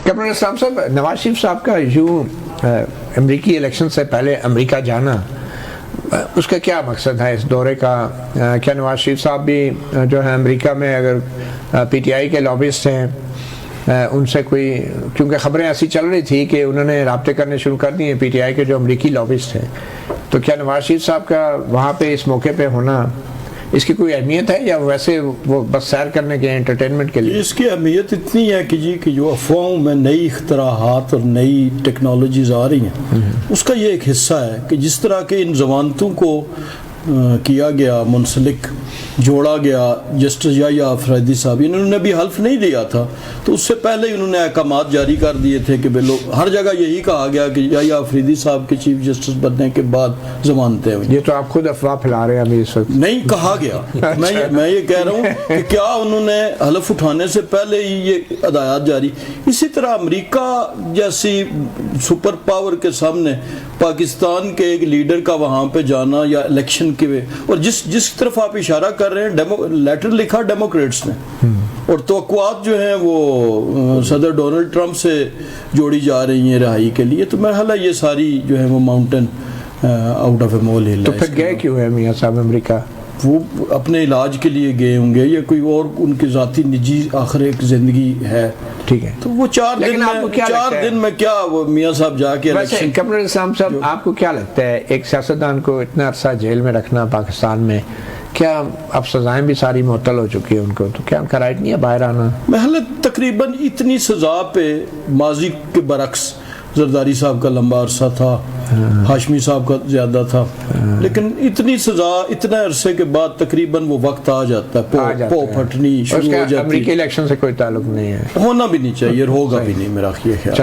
Captain اسلام صاحب، نواز شریف صاحب کا یوں امریکی الیکشن سے پہلے امریکہ جانا، اس کا کیا مقصد ہے اس دورے کا؟ کیا نواز شریف صاحب بھی جو ہے امریکہ میں اگر پی ٹی آئی کے لابسٹ ہیں ان سے کوئی، کیونکہ خبریں ایسی چل رہی تھی کہ انہوں نے رابطے کرنے شروع کر دیے پی ٹی آئی کے جو امریکی لابسٹ ہیں، تو کیا نواز شریف صاحب کا وہاں پہ اس موقع پہ ہونا، اس کی کوئی اہمیت ہے یا ویسے وہ بس سیر کرنے کے انٹرٹینمنٹ کے لیے؟ اس کی اہمیت اتنی ہے کہ کہ جو افواہوں میں نئی اختراعات اور نئی ٹیکنالوجیز آ رہی ہیں اس کا یہ ایک حصہ ہے کہ جس طرح کے ان ضمانتوں کو کیا گیا، منسلک جوڑا گیا جسٹس یحییٰ آفریدی صاحب، انہوں نے بھی حلف نہیں لیا تھا تو اس سے پہلے انہوں نے احکامات جاری کر دیے تھے کہ ہر جگہ یہی کہا گیا کہ یحییٰ آفریدی صاحب کے چیف جسٹس بننے کے بعد ضمانتیں ہوئی۔ یہ تو آپ خود افواہ پھیلا رہے ہیں ابھی اس وقت۔ نہیں کہا گیا، میں یہ کہہ رہا ہوں کہ کیا انہوں نے حلف اٹھانے سے پہلے ہی یہ ہدایات جاری۔ اسی طرح امریکہ جیسی سپر پاور کے سامنے پاکستان کے ایک لیڈر کا وہاں پہ جانا یا الیکشن کے، اور جس طرف آپ اشارہ کر رہے ہیں، لیٹر لکھا ڈیموکریٹس نے، اور توقعات جو ہیں وہ صدر ڈونلڈ ٹرمپ سے جوڑی جا رہی ہیں رہائی کے لیے، تو میرا خیال ہے یہ ساری جو ہے وہ ماؤنٹین آؤٹ آف اے مول ہل ہے۔ تو پھر گئے کیوں ہے میاں صاحب امریکہ؟ وہ اپنے علاج کے لیے گئے ہوں گے یا کوئی اور ان کی ذاتی نجی آخر ایک زندگی ہے، ٹھیک ہے، تو وہ 4 دن میں کیا وہ میاں صاحب جا کے الیکشن۔ کیپٹن اسلام صاحب، آپ کو کیا لگتا ہے ایک سیاستدان کو اتنا عرصہ جیل میں رکھنا پاکستان میں، کیا اب سزائیں بھی ساری معطل ہو چکی ہیں ان کو، تو کیا ان کا رائٹ نہیں ہے باہر آنا؟ محل تقریباً اتنی سزا پہ ماضی کے برعکس زرداری صاحب کا لمبا عرصہ تھا، ہاشمی صاحب کا زیادہ تھا، لیکن اتنی سزا اتنے عرصے کے بعد تقریباً وہ وقت آ جاتا ہے، پو پھٹنی شروع ہو جاتی ہے۔ امریکی الیکشن سے کوئی تعلق نہیں ہے، ہونا بھی نہیں چاہیے اور ہوگا بھی نہیں میرا خیال۔